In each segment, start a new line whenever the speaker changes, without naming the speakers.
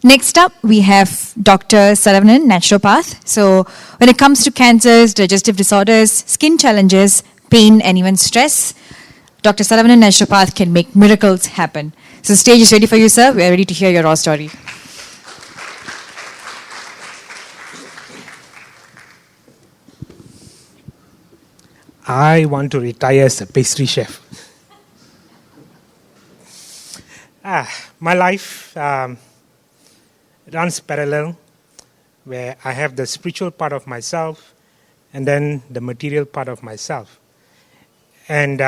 Next up, we have Dr. Saravanan, Naturopath. So when it comes to cancers, digestive disorders, skin challenges, pain, and even stress, Dr. Saravanan, Naturopath can make miracles happen. So the stage is ready for you, sir. We are ready to hear your raw story.
I want to retire as a pastry chef. My life runs parallel, where I have the spiritual part of myself and then the material part of myself. And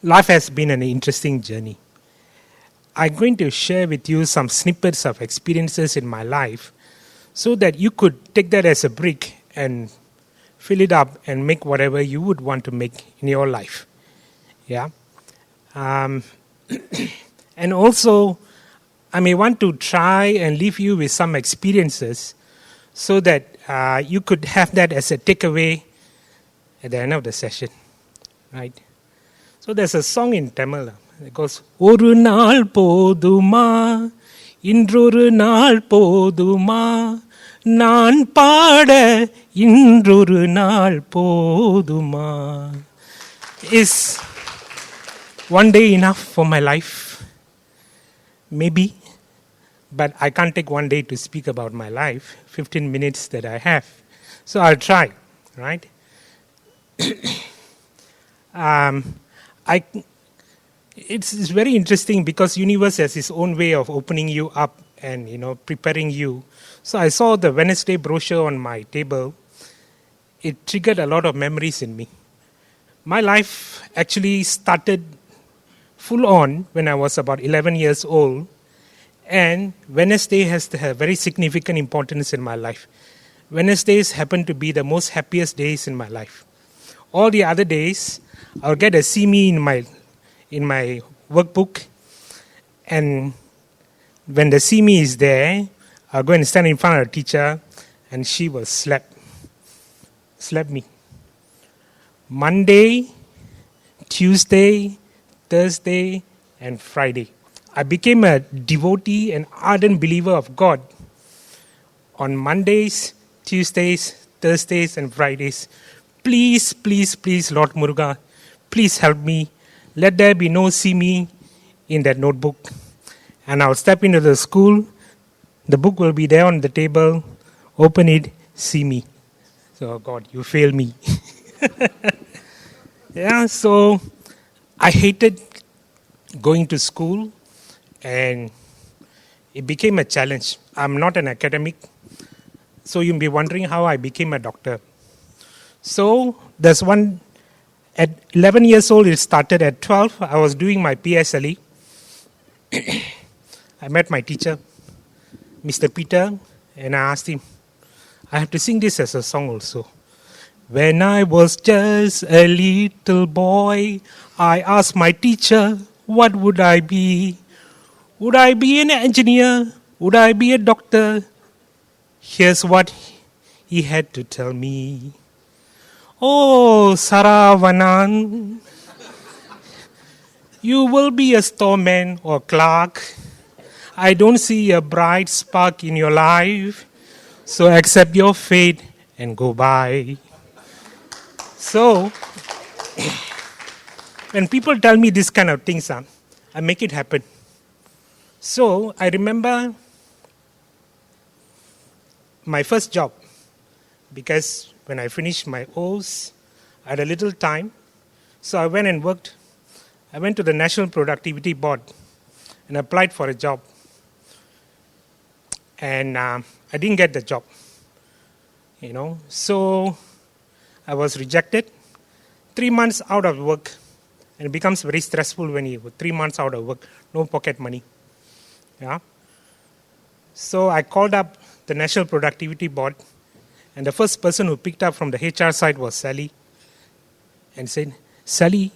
life has been an interesting journey. I'm going to share with you some snippets of experiences in my life so that you could take that as a brick and fill it up and make whatever you would want to make in your life. Yeah. And also, I may want to try and leave you with some experiences so that you could have that as a takeaway at the end of the session. Right? So there's a song in Tamil. It goes, Oru naal poduma, indroru naal poduma, naan paada, indroru naal poduma. Is one day enough for my life? Maybe, but I can't take one day to speak about my life, 15 minutes that I have. So I'll try, right? It's very interesting because universe has its own way of opening you up and preparing you. So I saw the Wednesday brochure on my table. It triggered a lot of memories in me. My life actually started full on when I was about 11 years old, and Wednesday has a very significant importance in my life. Wednesdays happen to be the most happiest days in my life. All the other days, I'll get a see me in my workbook, and when the see me is there, I'll go and stand in front of the teacher, and she will slap me. Monday, Tuesday, Thursday, and Friday. I became a devotee and ardent believer of God on Mondays, Tuesdays, Thursdays, and Fridays. Please, please, please, Lord Muruga, please help me. Let there be no see me in that notebook. And I'll step into the school. The book will be there on the table. Open it, see me. So, God, you fail me. Yeah, so I hated going to school, and it became a challenge. I'm not an academic, so you'll be wondering how I became a doctor. So there's one, at 11 years old, it started. At 12, I was doing my PSLE. I met my teacher, Mr. Peter, and I asked him, I have to sing this as a song also. When I was just a little boy, I asked my teacher, what would I be? Would I be an engineer? Would I be a doctor? Here's what he had to tell me. Oh, Saravanan, you will be a storeman or clerk. I don't see a bright spark in your life, so accept your fate and go by. So, when people tell me this kind of things, I make it happen. So, I remember my first job, because when I finished my O's, I had a little time. So I went and worked. I went to the National Productivity Board and applied for a job. And I didn't get the job. So I was rejected. 3 months out of work. And it becomes very stressful when you're 3 months out of work, no pocket money. Yeah. So I called up the National Productivity Board, and the first person who picked up from the HR side was Sally, and said, Sally,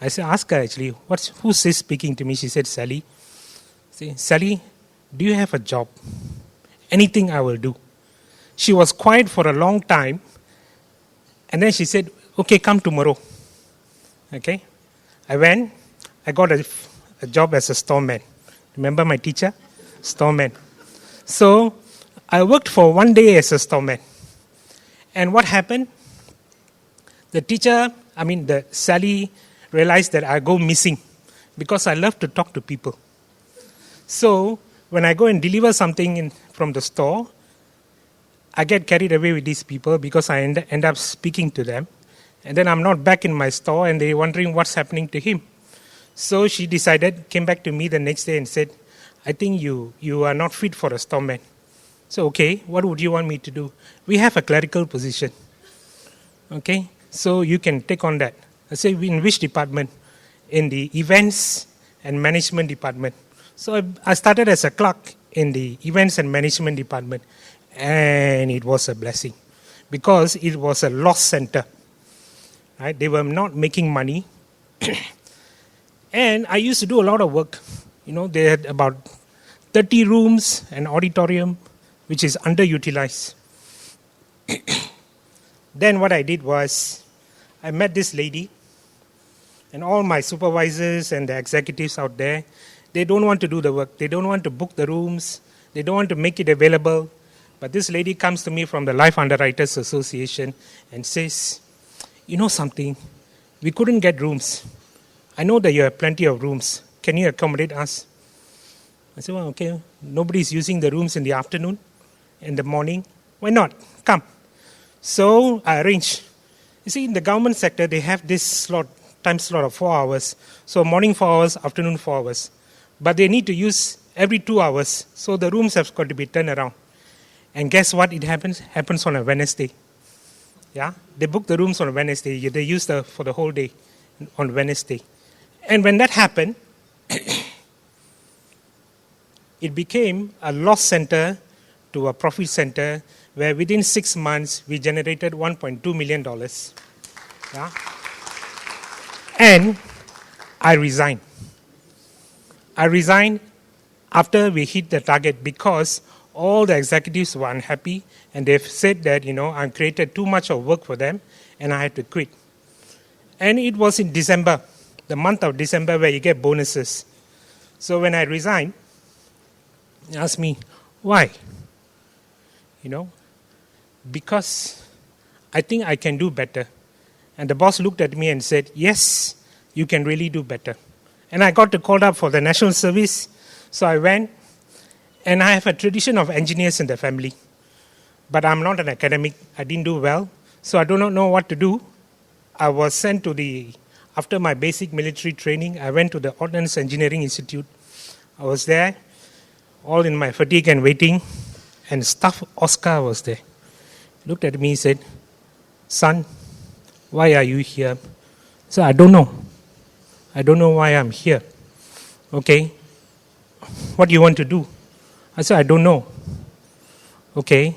I said, ask her actually, who's this speaking to me? She said, Sally. I said, Sally, do you have a job? Anything I will do. She was quiet for a long time, and then she said, okay, come tomorrow. Okay. I went, I got a job as a storeman. Remember my teacher? Storeman. So I worked for 1 day as a storeman. And what happened? The Sally realized that I go missing because I love to talk to people. So when I go and deliver something from the store, I get carried away with these people because I end up speaking to them. And then I'm not back in my store and they're wondering what's happening to him. So she came back to me the next day and said, I think you are not fit for a storeman. So, okay, what would you want me to do? We have a clerical position. Okay, so you can take on that. I say, in which department? In the events and management department. So I started as a clerk in the events and management department. And it was a blessing because it was a loss center. Right? They were not making money. And I used to do a lot of work. They had about 30 rooms, an auditorium, which is underutilized. Then what I did was, I met this lady, and all my supervisors and the executives out there, they don't want to do the work. They don't want to book the rooms. They don't want to make it available. But this lady comes to me from the Life Underwriters Association and says, you know something, we couldn't get rooms. I know that you have plenty of rooms. Can you accommodate us? I said, well, okay, nobody's using the rooms in the afternoon, in the morning. Why not? Come. So I arranged. You see, in the government sector, they have this time slot of 4 hours. So morning 4 hours, afternoon 4 hours. But they need to use every 2 hours. So the rooms have got to be turned around. And guess what? It happens on a Wednesday. Yeah, they book the rooms on a Wednesday. They use for the whole day on Wednesday. And when that happened, it became a loss center to a profit center where within 6 months we generated $1.2 million. Yeah? And I resigned. I resigned after we hit the target because all the executives were unhappy and they've said that, I created too much of work for them and I had to quit. And it was in December, the month of December, where you get bonuses. So when I resigned, they asked me, why? Because I think I can do better. And the boss looked at me and said, yes, you can really do better. And I got called up for the national service. So I went, and I have a tradition of engineers in the family. But I'm not an academic. I didn't do well. So I do not know what to do. I was sent after my basic military training, I went to the Ordnance Engineering Institute. I was there, all in my fatigue and waiting, and Staff Oscar was there. He looked at me and said, son, why are you here? I said, I don't know. I don't know why I'm here. Okay, what do you want to do? I said, I don't know. Okay,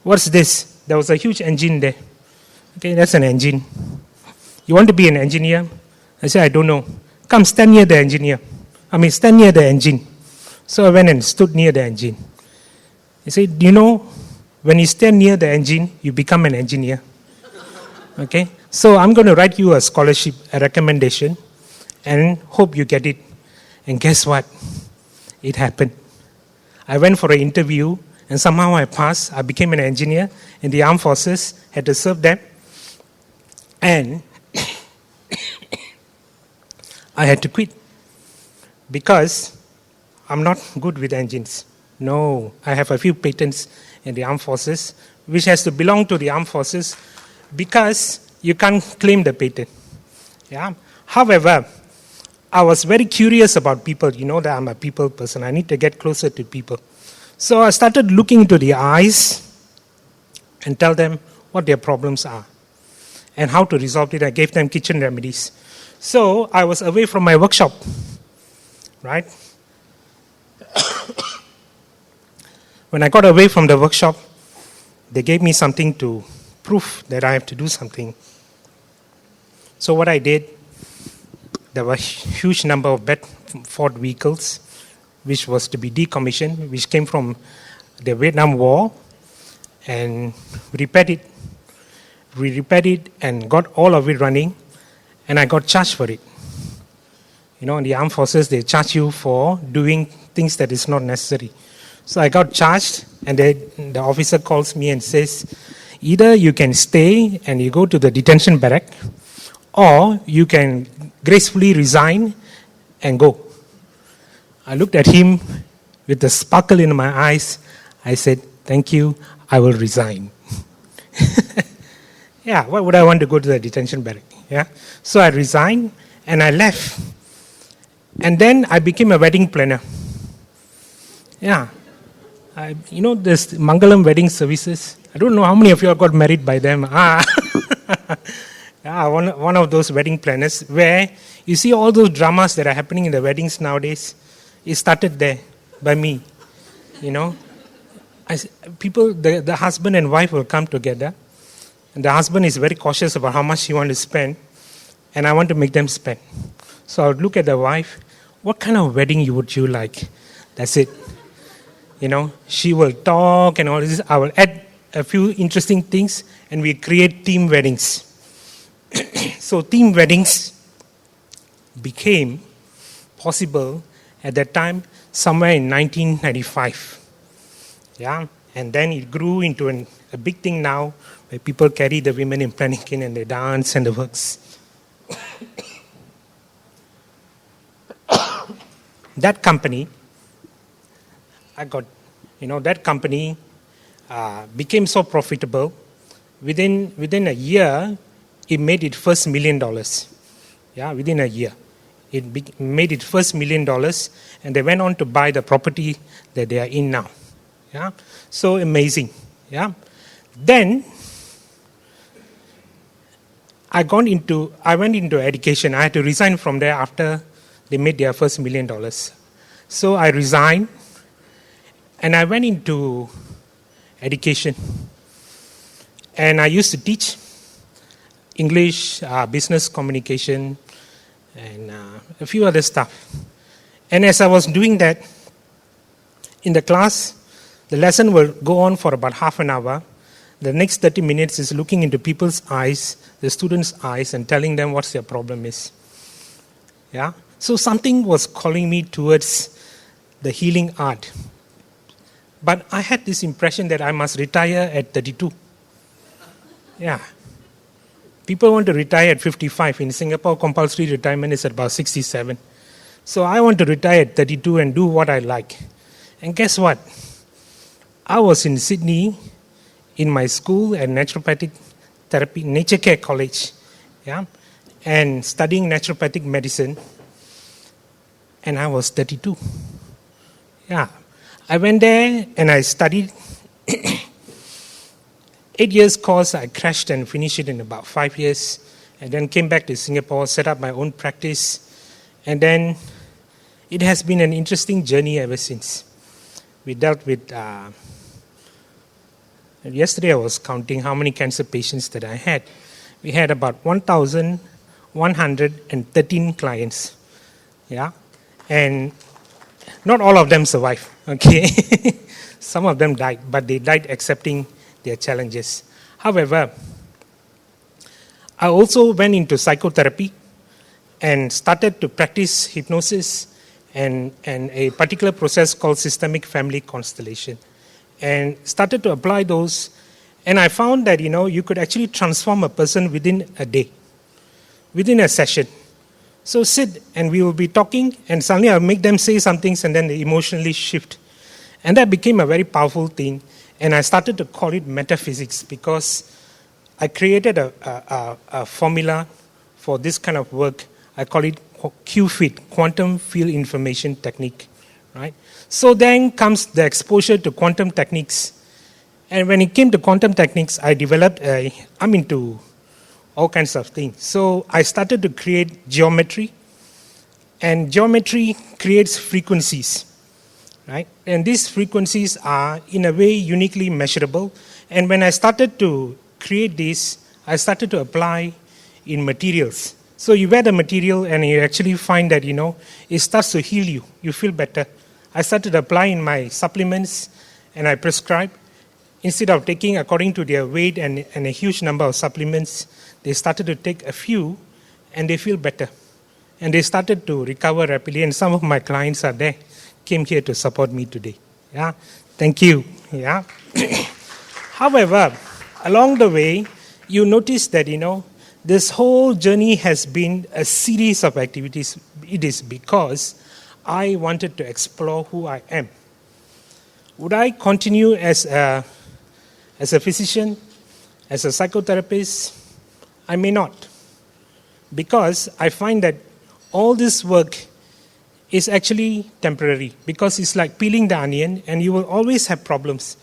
what's this? There was a huge engine there. Okay, that's an engine. You want to be an engineer? I said, I don't know. Come, stand near the stand near the engine. So I went and stood near the engine. He said, do you know, when you stand near the engine, you become an engineer. Okay? So I'm going to write you a scholarship, a recommendation, and hope you get it. And guess what? It happened. I went for an interview, and somehow I passed. I became an engineer in the armed forces, had to serve them. And I had to quit because I'm not good with engines. No, I have a few patents in the armed forces, which has to belong to the armed forces because you can't claim the patent. Yeah. However, I was very curious about people. You know that I'm a people person. I need to get closer to people. So I started looking into their eyes and tell them what their problems are and how to resolve it. I gave them kitchen remedies. So I was away from my workshop, right? When I got away from the workshop, they gave me something to prove that I have to do something. So what I did, there were a huge number of Bedford vehicles, which was to be decommissioned, which came from the Vietnam War, and we repaired it and got all of it running, and I got charged for it. In the armed forces, they charge you for doing things that is not necessary. So I got charged, and the officer calls me and says, either you can stay and you go to the detention barrack, or you can gracefully resign and go. I looked at him with a sparkle in my eyes. I said, thank you, I will resign. Yeah, why would I want to go to the detention barrack? Yeah, so I resigned and I left. And then I became a wedding planner. Yeah, there's Mangalam wedding services. I don't know how many of you got married by them. Yeah, one of those wedding planners where you see all those dramas that are happening in the weddings nowadays. It started there by me. People, the husband and wife will come together, and the husband is very cautious about how much he wants to spend, and I want to make them spend. So I would look at the wife, what kind of wedding would you like? That's it. She will talk and all this. I will add a few interesting things, and we create team weddings. So team weddings became possible at that time, somewhere in 1995. Yeah, and then it grew into a big thing now, where people carry the women in palanquin and they dance and the works. That company, that company became so profitable. Within a year, it made its first $1 million. Yeah, within a year. It made its first $1 million, and they went on to buy the property that they are in now. Yeah, so amazing. Yeah, then I went into education. I had to resign from there after they made their first $1 million. So I resigned, and I went into education. And I used to teach English, business communication, and a few other stuff. And as I was doing that, in the class, the lesson will go on for about half an hour. The next 30 minutes is looking into people's eyes, the students' eyes, and telling them what their problem is. Yeah? So something was calling me towards the healing art. But I had this impression that I must retire at 32. Yeah. People want to retire at 55. In Singapore, compulsory retirement is at about 67. So I want to retire at 32 and do what I like. And guess what? I was in Sydney in my school at Naturopathic Therapy, Nature Care College, yeah, and studying naturopathic medicine. And I was 32. Yeah. I went there and I studied 8 years course. I crashed and finished it in about 5 years, and then came back to Singapore, set up my own practice, and then it has been an interesting journey ever since. We dealt with, yesterday I was counting how many cancer patients that I had. We had about 1,113 clients, yeah, and not all of them survived, okay. Some of them died, but they died accepting their challenges. However, I also went into psychotherapy and started to practice hypnosis and a particular process called systemic family constellation, and started to apply those. And I found that, you could actually transform a person within a day, within a session. So sit and we will be talking, and suddenly I'll make them say some things, and then they emotionally shift. And that became a very powerful thing. And I started to call it metaphysics, because I created a formula for this kind of work. I call it QFIT, Quantum Field Information Technique, right? So then comes the exposure to quantum techniques. And when it came to quantum techniques, I developed I'm into all kinds of things. So I started to create geometry, and geometry creates frequencies, right? And these frequencies are, in a way, uniquely measurable. And when I started to create this, I started to apply in materials. So you wear the material and you actually find that, it starts to heal you. You feel better. I started applying my supplements, and I prescribe. Instead of taking according to their weight and a huge number of supplements, they started to take a few, and they feel better. and they started to recover rapidly, and some of my clients are there, came here to support me today. Yeah, thank you. Yeah. However, along the way, you notice that, this whole journey has been a series of activities. It is because I wanted to explore who I am. Would I continue as a physician, as a psychotherapist? I may not. Because I find that all this work is actually temporary. Because it's like peeling the onion, and you will always have problems.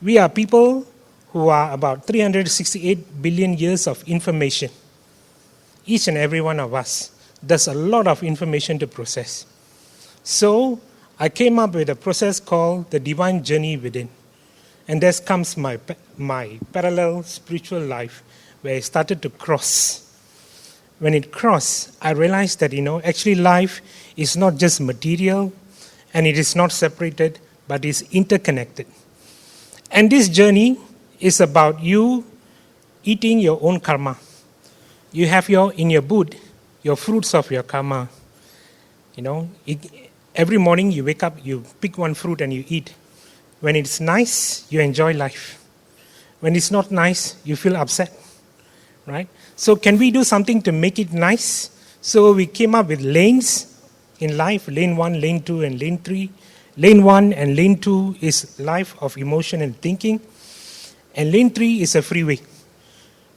We are people who are about 368 billion years of information. Each and every one of us. There's a lot of information to process. So I came up with a process called the divine journey within. And there comes my parallel spiritual life, where I started to cross. When it crossed, I realized that, actually life is not just material, and it is not separated, but is interconnected. And this journey is about you eating your own karma. You have in your boot, your fruits of your karma. Every morning you wake up, you pick one fruit and you eat. When it's nice, you enjoy life. When it's not nice, you feel upset, right? So can we do something to make it nice? So we came up with lanes in life, lane 1, lane 2, and lane 3. Lane 1 and lane 2 is life of emotion and thinking. And lane 3 is a freeway,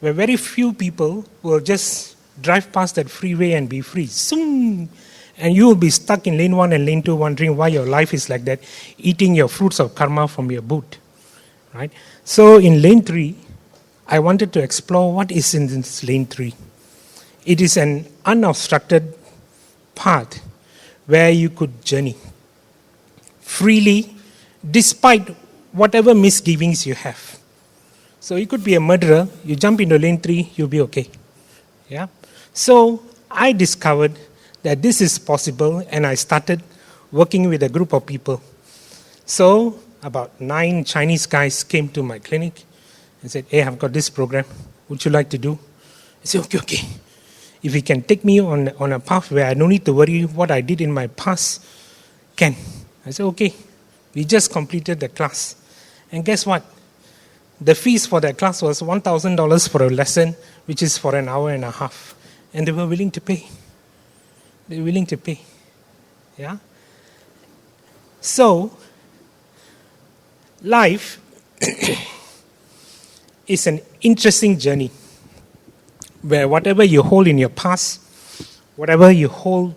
where very few people will just drive past that freeway and be free. Zoom! And you will be stuck in lane 1 and lane 2 wondering why your life is like that, eating your fruits of karma from your boot. Right? So in lane 3, I wanted to explore what is in this lane 3. It is an unobstructed path where you could journey freely despite whatever misgivings you have. So you could be a murderer, you jump into lane 3, you'll be okay. Yeah. So I discovered that this is possible, and I started working with a group of people. So about 9 Chinese guys came to my clinic and said, hey, I've got this program. Would you like to do? I said, okay. If you can take me on a path where I don't need to worry what I did in my past, can. I said, okay. We just completed the class. And guess what? The fees for that class was $1,000 for a lesson, which is for an hour and a half. And they were willing to pay. They were willing to pay. Yeah? So, life is an interesting journey where whatever you hold in your past, whatever you hold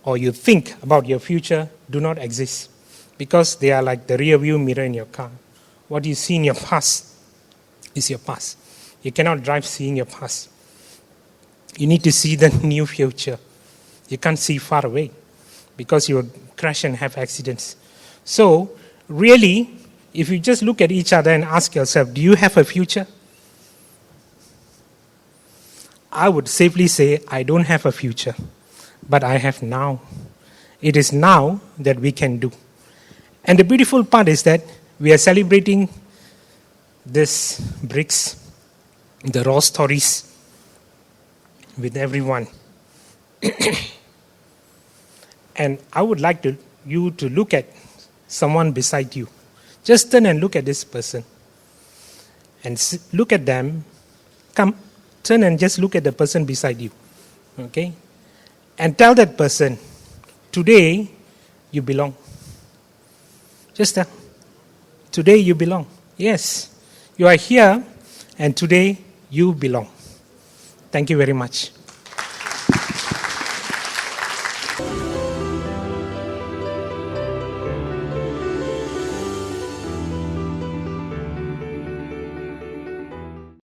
or you think about your future do not exist, because they are like the rear view mirror in your car. What you see in your past is your past. You cannot drive seeing your past. You need to see the new future. You can't see far away because you will crash and have accidents. So, really, if you just look at each other and ask yourself, do you have a future? I would safely say, I don't have a future, but I have now. It is now that we can do. And the beautiful part is that we are celebrating this bricks, the raw stories with everyone. And I would like you to look at someone beside you. Just turn and look at this person. And look at them. Come, turn and just look at the person beside you. Okay? And tell that person, today you belong. Just tell. Today you belong. Yes. You are here and today you belong. Thank you very much.